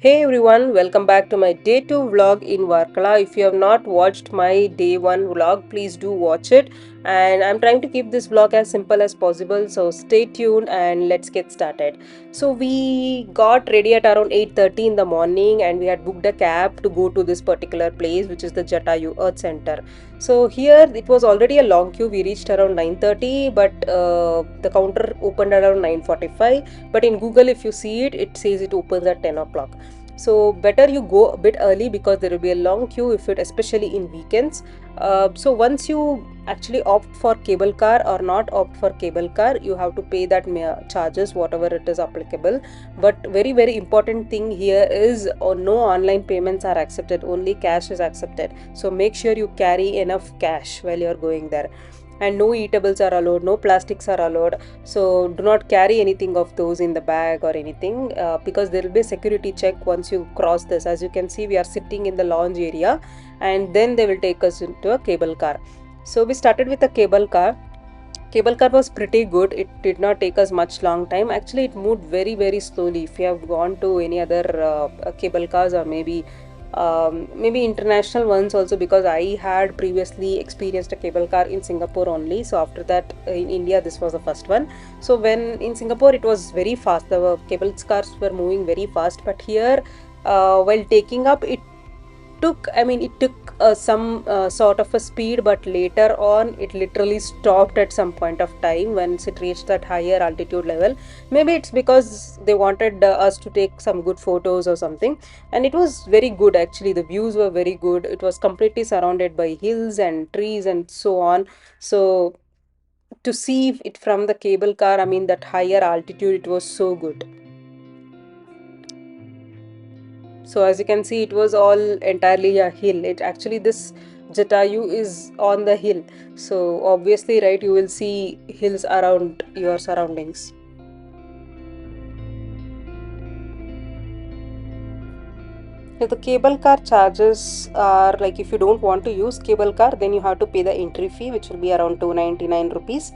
Hey everyone, welcome back to my day 2 vlog in Varkala. If you have not watched my day 1 vlog, please do watch it. And I'm trying to keep this vlog as simple as possible, so stay tuned and let's get started. So we got ready at around 8:30 in the morning and we had booked a cab to go to this particular place, which is the Jatayu Earth Center. So here it was already a long queue. We reached around 9:30, but the counter opened around 9:45. But in Google, if you see it, it says it opens at 10 o'clock. So better you go a bit early because there will be a long queue if it, especially in weekends. So once you actually opt for cable car or not opt for cable car, you have to pay that charges whatever it is applicable. But very important thing here is no online payments are accepted, only cash is accepted. So make sure you carry enough cash while you're going there. And no eatables are allowed, no plastics are allowed, so do not carry anything of those in the bag or anything, because there will be a security check once you cross this. As you can see, we are sitting in the lounge area and then they will take us into a cable car. So we started with a cable car. Cable car was pretty good. It did not take us much long time. Actually, it moved very slowly. If you have gone to any other cable cars or maybe international ones also, because I had previously experienced a cable car in Singapore only. So after that, in India, this was the first one. So when in Singapore, it was very fast. The cable cars were moving very fast. But here, while taking up, it took some sort of a speed, but later on it literally stopped at some point of time once it reached that higher altitude level. Maybe it's because they wanted us to take some good photos or something. And it was very good, actually. The views were very good. It was completely surrounded by hills and trees and so on. So to see it from the cable car, I mean, that higher altitude, it was so good. So as you can see, it was all entirely a hill. It actually, this Jatayu is on the hill. So obviously, right, you will see hills around your surroundings. So the cable car charges are like, if you don't want to use cable car, then you have to pay the entry fee, which will be around 299 rupees.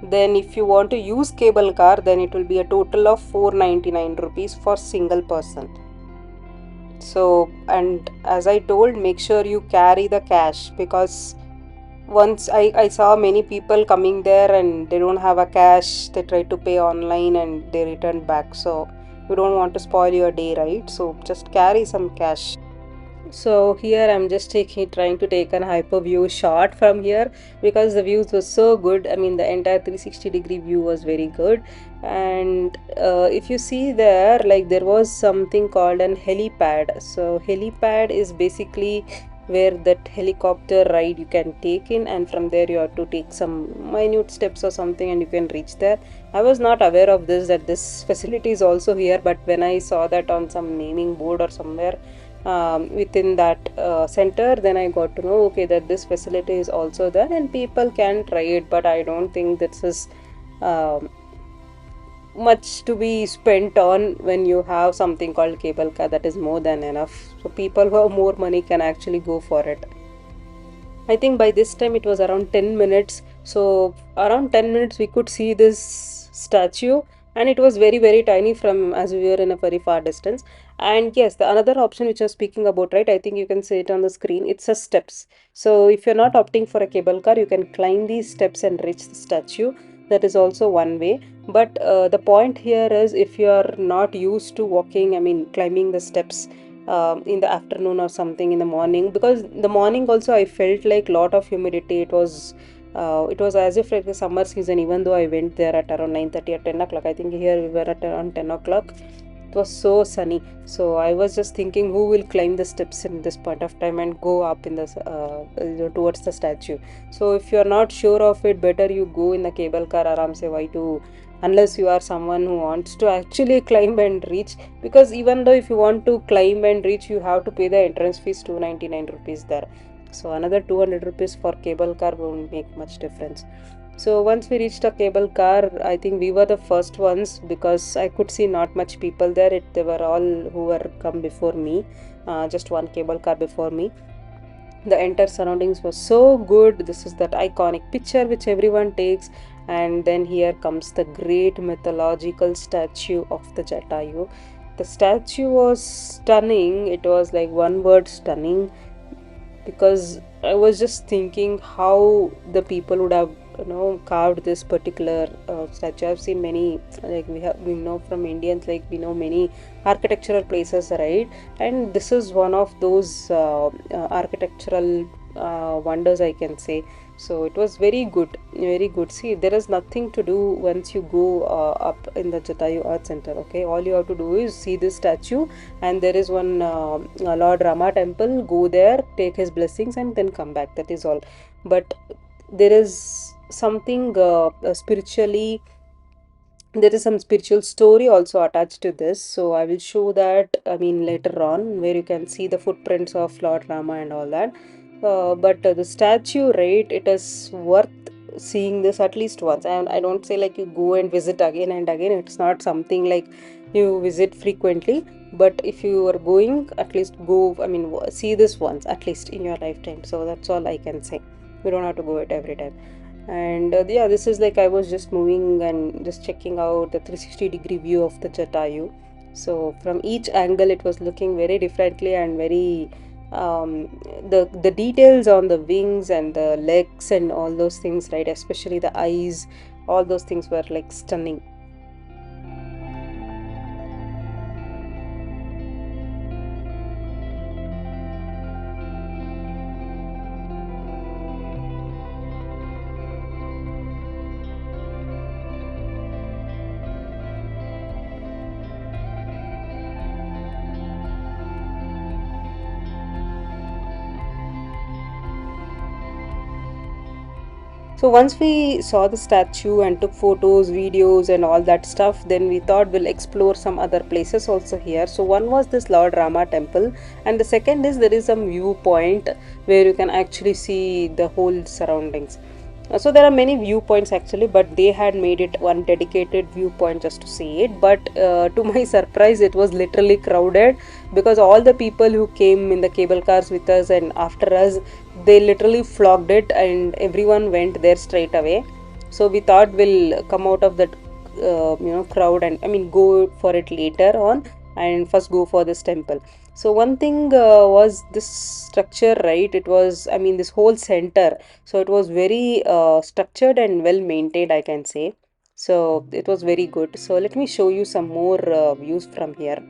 Then if you want to use cable car, then it will be a total of 499 rupees for single person. So, and as I told, make sure you carry the cash, because once I saw many people coming there and they don't have a cash, they try to pay online and they return back. So you don't want to spoil your day, right? So just carry some cash. So here I'm just trying to take an hyper view shot from here because the views were so good. I mean, the entire 360-degree view was very good. And if you see there, like, there was something called an helipad. So helipad is basically where that helicopter ride you can take in, and from there you have to take some minute steps or something and you can reach there. I was not aware of this, that this facility is also here, but when I saw that on some naming board or somewhere within that center, then I got to know, okay, that this facility is also there and people can try it. But I don't think this is um much to be spent on. When you have something called cable car, that is more than enough. So people who have more money can actually go for it. I think by this time it was around 10 minutes. So around 10 minutes we could see this statue, and it was very tiny from, as we were in a very far distance. And yes, the another option which I was speaking about, right? I think you can see it on the screen. It's a steps. So if you're not opting for a cable car, you can climb these steps and reach the statue. That is also one way. But the point here is, if you are not used to walking, I mean, climbing the steps in the afternoon or something in the morning, because the morning also I felt like lot of humidity. It was as if like the summer season, even though I went there at around 9:30 or 10 o'clock. I think here we were at around 10 o'clock. It was so sunny. So I was just thinking, who will climb the steps in this point of time and go up in the towards the statue. So if you're not sure of it, better you go in the cable car aram se. Why to, unless you are someone who wants to actually climb and reach. Because even though if you want to climb and reach, you have to pay the entrance fees, 299 rupees there. So another 200 rupees for cable car won't make much difference. So once we reached a cable car, I think we were the first ones, because I could see not much people there. They were all who were come before me, just one cable car before me. The entire surroundings was so good. This is that iconic picture which everyone takes. And then here comes the great mythological statue of the Jatayu. The statue was stunning. It was like one word stunning, because I was just thinking how the people would have carved this particular statue. I've seen many, like we know from Indians, like we know many architectural places, right? And this is one of those architectural wonders, I can say. So it was very good, very good. See, there is nothing to do once you go up in the Jatayu Earth Center. Okay, all you have to do is see this statue, and there is one Lord Rama temple. Go there, take his blessings, and then come back. That is all. But there is something spiritually, there is some spiritual story also attached to this, so I will show that, I mean, later on, where you can see the footprints of Lord Rama and all that. But the statue, right, it is worth seeing this at least once. And I don't say like you go and visit again and again. It's not something like you visit frequently, but if you are going, at least go, I mean, see this once at least in your lifetime. So that's all I can say. You don't have to go it every time. And yeah, this is like I was just moving and just checking out the 360-degree view of the Jatayu. So from each angle it was looking very differently, and very the details on the wings and the legs and all those things, right, especially the eyes, all those things were like stunning. So once we saw the statue and took photos, videos, and all that stuff, then we thought we'll explore some other places also here. So one was this Lord Rama temple, and the second is there is some viewpoint where you can actually see the whole surroundings. So there are many viewpoints actually, but they had made it one dedicated viewpoint just to see it. But to my surprise, it was literally crowded, because all the people who came in the cable cars with us and after us, they literally flogged it, and everyone went there straight away. So we thought we'll come out of that crowd, and I mean go for it later on, and first go for this temple. So one thing was this structure, right? It was, I mean, this whole center. So it was very structured and well maintained, I can say. So it was very good. So let me show you some more views from here.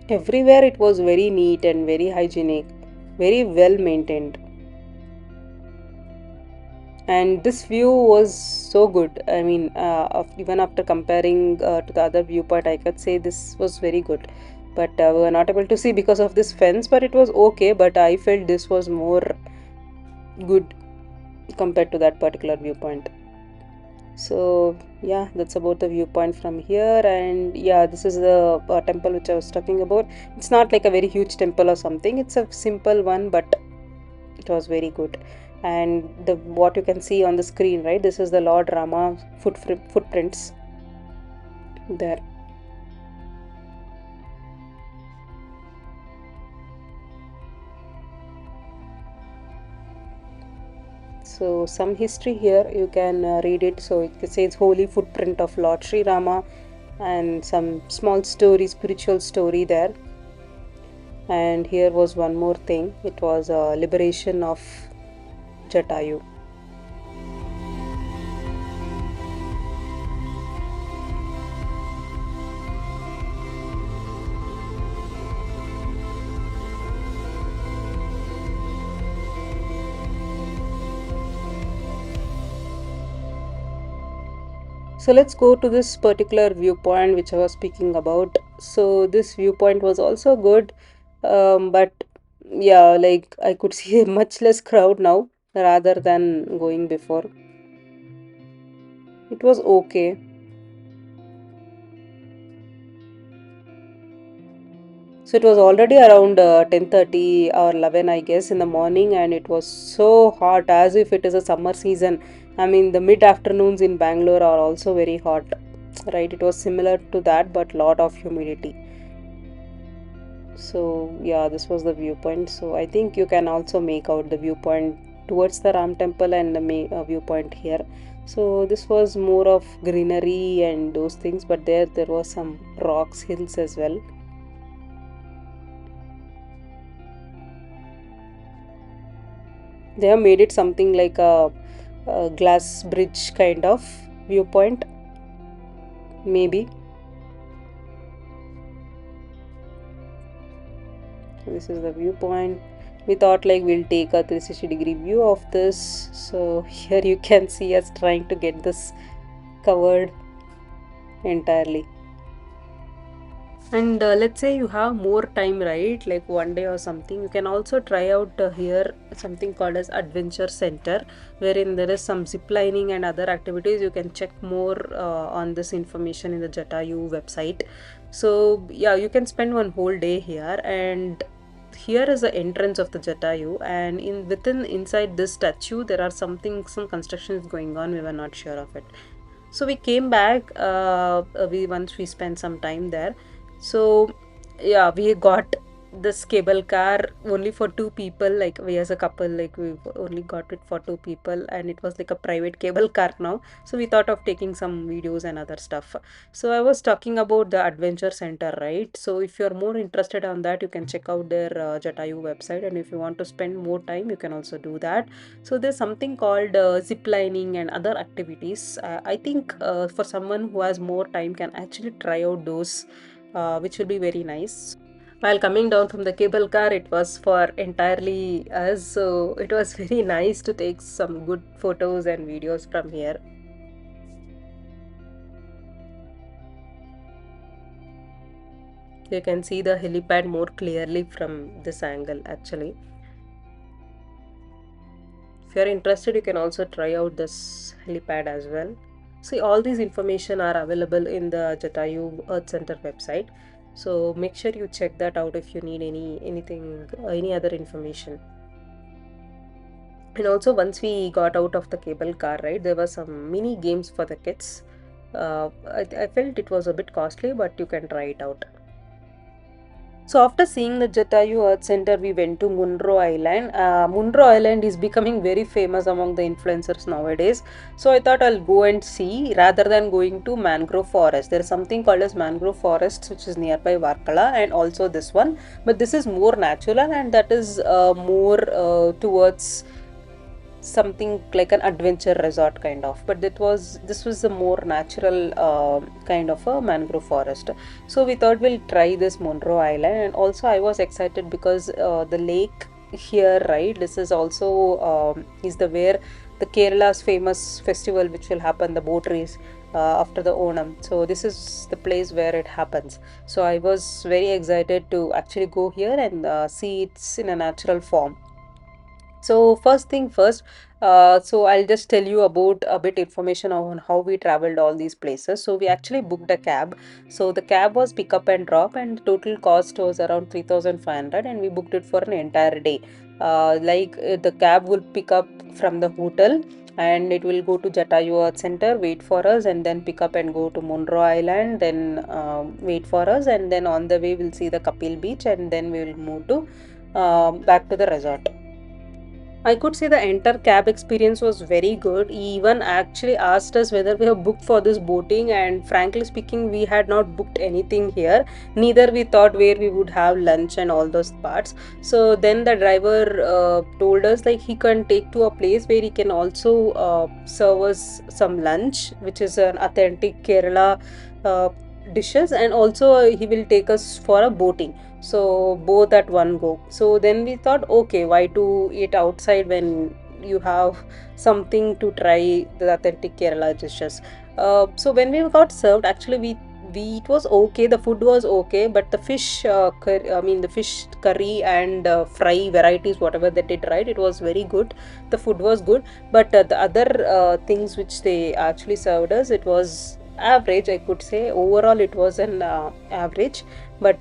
Everywhere it was very neat and very hygienic, very well maintained. And this view was so good. I mean, even after comparing to the other viewpoint, I could say this was very good. But we were not able to see because of this fence, but it was okay. But I felt this was more good compared to that particular viewpoint. So yeah, that's about the viewpoint from here. And yeah, this is the temple which I was talking about. It's not like a very huge temple or something, it's a simple one, but it was very good. And the what you can see on the screen, right, this is the Lord Rama footprints there. So some history here, you can read it. So it says holy footprint of Lord Sri Rama, and some small story, spiritual story there. And here was one more thing, it was a liberation of Jatayu. So let's go to this particular viewpoint which I was speaking about. So this viewpoint was also good, but yeah, like I could see a much less crowd now rather than going before. It was okay. So it was already around 10:30 or 11, I guess, in the morning, and it was so hot as if it is a summer season. I mean, the mid afternoons in Bangalore are also very hot, right? It was similar to that, but lot of humidity. So yeah, this was the viewpoint. So I think you can also make out the viewpoint towards the Ram temple and the viewpoint here. So this was more of greenery and those things, but there was some rocks, hills as well. They have made it something like a glass bridge kind of viewpoint, maybe. This is the viewpoint. We thought like we'll take a 360-degree view of this. So here you can see us trying to get this covered entirely. And let's say you have more time, right, like one day or something, you can also try out here something called as adventure center, wherein there is some zip lining and other activities. You can check more on this information in the Jatayu website. So yeah, you can spend one whole day here, and here is the entrance of the Jatayu, and inside this statue there are some construction is going on. We were not sure of it, so we came back. Once we spent some time there, so yeah, we got this cable car only for two people. Like we as a couple, like we only got it for two people, and it was like a private cable car now. So we thought of taking some videos and other stuff. So I was talking about the adventure center, right? So if you're more interested on that, you can check out their Jatayu website, and if you want to spend more time, you can also do that. So there's something called zip lining and other activities. I think for someone who has more time can actually try out those, which will be very nice. While coming down from the cable car, it was for entirely us, so it was very nice to take some good photos and videos from here. You can see the helipad more clearly from this angle actually. If you're interested, you can also try out this helipad as well. See, all these information are available in the Jatayu Earth Center website. So make sure you check that out if you need any other information. And also, once we got out of the cable car, right, there were some mini games for the kids. I felt it was a bit costly, but you can try it out. So after seeing the Jatayu Earth Center, we went to Munro Island. Munro Island is becoming very famous among the influencers nowadays. So I thought I'll go and see rather than going to Mangrove Forest. There is something called as Mangrove Forest, which is nearby Varkala, and also this one. But this is more natural, and that is more towards something like an adventure resort kind of, but this was a more natural kind of a mangrove forest. So we thought we'll try this Munro Island, and also I was excited because the lake here, right, this is also is the where the Kerala's famous festival which will happen, the boat race after the Onam. So this is the place where it happens. So I was very excited to actually go here and see it in a natural form. So first thing first, so I'll just tell you about a bit information on how we traveled all these places. So we actually booked a cab. So the cab was pick up and drop, and the total cost was around 3,500, and we booked it for an entire day. The cab will pick up from the hotel, and it will go to Jatayu Earth Center, wait for us, and then pick up and go to Munro Island, then wait for us, and then on the way we'll see the Kappil beach, and then we will move to back to the resort. I could say the entire cab experience was very good. He even actually asked us whether we have booked for this boating, and frankly speaking, we had not booked anything here. Neither we thought where we would have lunch and all those parts. So then the driver told us like he can take to a place where he can also serve us some lunch, which is an authentic Kerala dishes, and also he will take us for a boating, so both at one go. So then we thought, okay, why to eat outside when you have something to try the authentic Kerala dishes. So when we got served, actually we it was okay, the food was okay, but the fish the fish curry and fry varieties, whatever they did, right, it was very good. The food was good, but the other things which they actually served us, it was average, I could say. Overall it was an average, but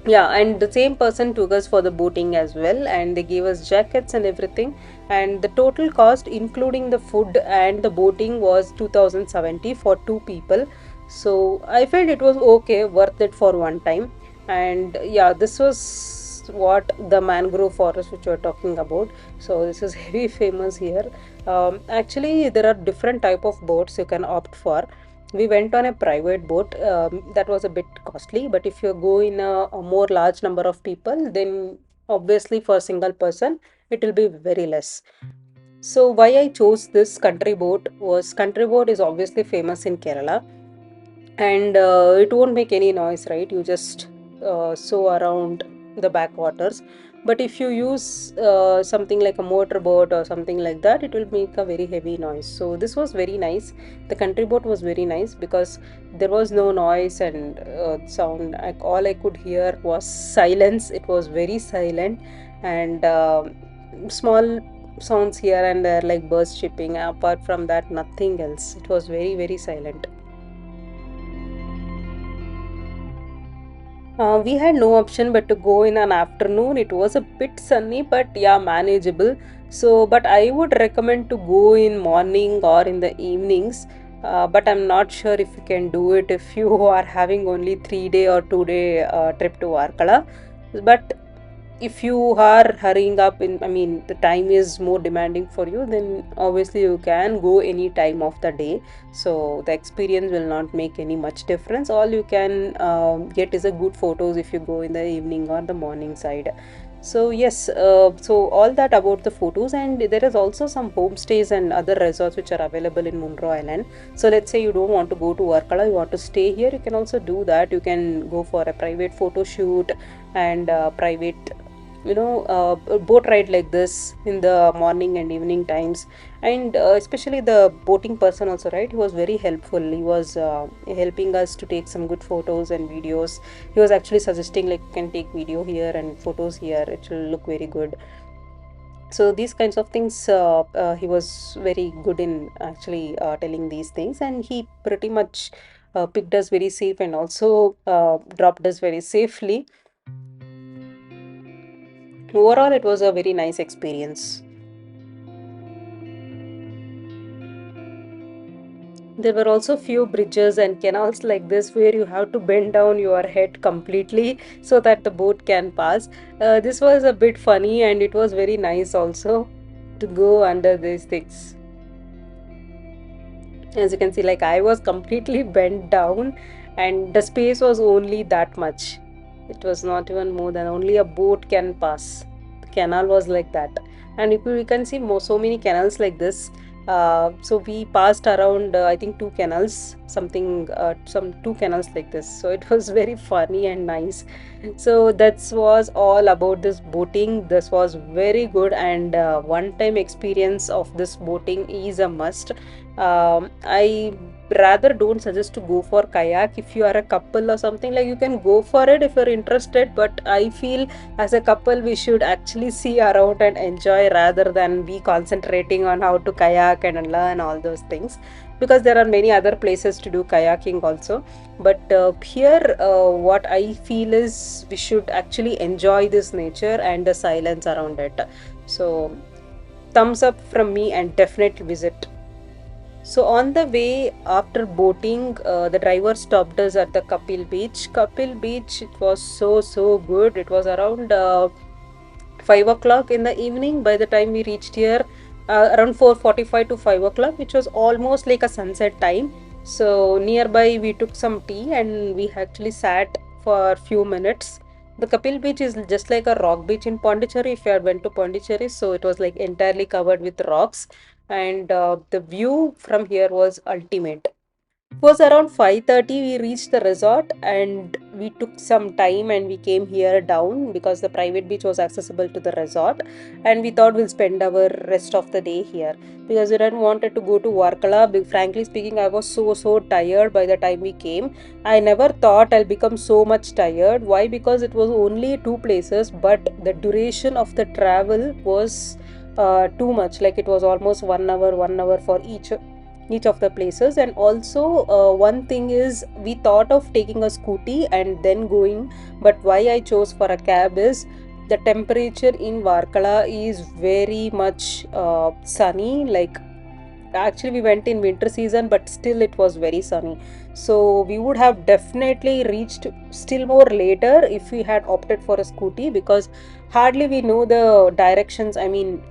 yeah, and the same person took us for the boating as well, and they gave us jackets and everything, and the total cost including the food and the boating was 2070 for two people. So I felt it was okay, worth it for one time. And yeah, this was what the mangrove forest which we're talking about. So this is very famous here. Actually, there are different type of boats you can opt for. We went on a private boat, that was a bit costly, but if you go in a more large number of people, then obviously for a single person it will be very less. So why I chose this country boat was, country boat is obviously famous in Kerala, and it won't make any noise, right? You just sew around the backwaters. But if you use something like a motorboat or something like that, it will make a very heavy noise. So this was very nice. The country boat was very nice because there was no noise and sound. Like, all I could hear was silence. It was very silent, and small sounds here and there like birds chirping. Apart from that, nothing else. It was very, very silent. We had no option but to go in an afternoon. It was a bit sunny, but yeah, manageable. So, but I would recommend to go in morning or in the evenings. But I'm not sure if you can do it if you are having only 3 day or 2 day trip to Varkala. But if you are hurrying up in, I mean, the time is more demanding for you, then obviously you can go any time of the day. So the experience will not make any much difference. All you can get is a good photos if you go in the evening or the morning side. So yes, so all that about the photos. And there is also some homestays and other resorts which are available in Munro Island. So let's say you don't want to go to Varkala, you want to stay here, you can also do that. You can go for a private photo shoot and private, boat ride like this in the morning and evening times. And especially the boating person also, right? He was very helpful. He was helping us to take some good photos and videos. He was actually suggesting like, you can take video here and photos here, it will look very good. So these kinds of things, he was very good in actually telling these things, and he pretty much picked us very safe and also dropped us very safely. Overall, it was a very nice experience. There were also few bridges and canals like this where you have to bend down your head completely so that the boat can pass. This was a bit funny and it was very nice also to go under these things. As you can see, like, I was completely bent down and the space was only that much. It was not even more than only a boat can pass. The canal was like that. And if we can see so many canals like this. So we passed around, I think, two canals, something, some two canals like this. So it was very funny and nice. So that was all about this boating. This was very good, and one-time experience of this boating is a must. I rather don't suggest to go for kayak. If you are a couple or something, like, you can go for it if you're interested, but I feel as a couple we should actually see around and enjoy rather than be concentrating on how to kayak and learn all those things, because there are many other places to do kayaking also. But here, what I feel is we should actually enjoy this nature and the silence around it. So thumbs up from me and definitely visit. So on the way after boating, the driver stopped us at the Kappil beach. Kappil beach, it was so good. It was around 5 o'clock in the evening by the time we reached here. Around 4:45 to 5 o'clock, which was almost like a sunset time. So nearby we took some tea and we actually sat for few minutes. The Kapil beach is just like a rock beach in Pondicherry. If you had went to Pondicherry, so it was like entirely covered with rocks, and the view from here was ultimate. It was around 5:30 we reached the resort, and we took some time and we came here down because the private beach was accessible to the resort, and we thought we'll spend our rest of the day here because we didn't wanted to go to Varkala. Frankly speaking, I was so tired by the time we came. I never thought I'll become so much tired. Why? Because it was only two places, but the duration of the travel was too much. Like, it was almost 1 hour for each of the places. And also, one thing is, we thought of taking a scooty and then going, but why I chose for a cab is the temperature in Varkala is very much sunny. Like, actually we went in winter season, but still it was very sunny. So we would have definitely reached still more later if we had opted for a scooty, because hardly we know the directions, I mean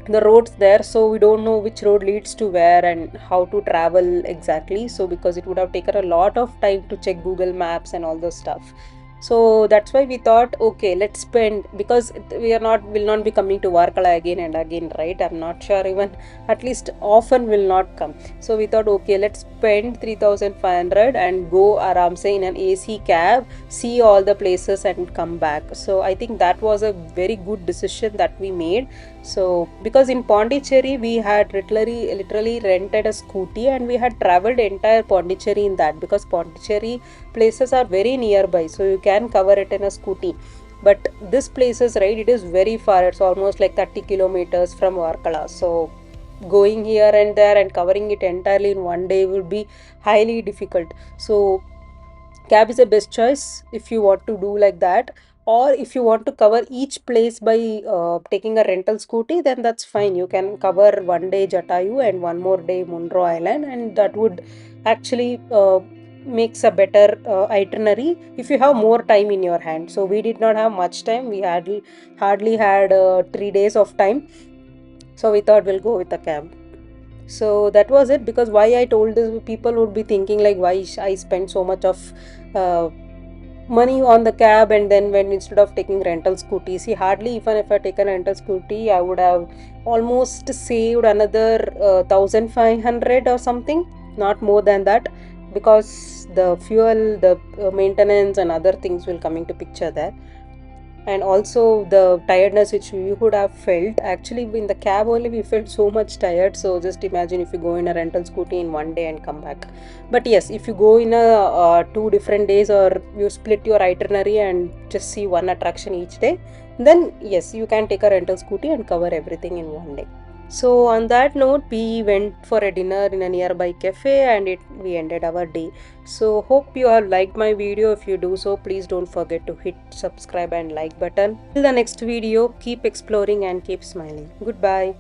the roads there, so we don't know which road leads to where and how to travel exactly. So because it would have taken a lot of time to check Google Maps and all those stuff. So that's why we thought, okay, let's spend, because we are not will not be coming to Varkala again and again, right? I'm not sure, even at least often will not come. So we thought, okay, let's spend 3,500 and go aram say in an AC cab, see all the places and come back. So I think that was a very good decision that we made. So because in Pondicherry we had literally rented a scooty and we had traveled entire Pondicherry in that, because Pondicherry places are very nearby, so you can cover it in a scooty. But this places, right, it is very far. It's almost like 30 kilometers from Varkala. So going here and there and covering it entirely in one day would be highly difficult. So cab is the best choice if you want to do like that. Or if you want to cover each place by taking a rental scooty, then that's fine. You can cover one day Jatayu and one more day Munro Island, and that would actually makes a better itinerary if you have more time in your hand. So we did not have much time. We hardly had 3 days of time. So we thought we'll go with a cab. So that was it. Because why I told this, people would be thinking like, why I spent so much of uh, money on the cab, and then when instead of taking rental scooty, see, hardly even if I take a rental scooty, I would have almost saved another 1,500 or something, not more than that, because the fuel, the maintenance and other things will come into picture there. And also the tiredness which we would have felt, actually in the cab only we felt so much tired. So just imagine if you go in a rental scooty in one day and come back. But yes, if you go in a 2 different days, or you split your itinerary and just see one attraction each day, then yes, you can take a rental scooty and cover everything in one day. So on that note, we went for a dinner in a nearby cafe, and we ended our day. So hope you have liked my video. If you do so, please don't forget to hit subscribe and like button. Till the next video, keep exploring and keep smiling. Goodbye.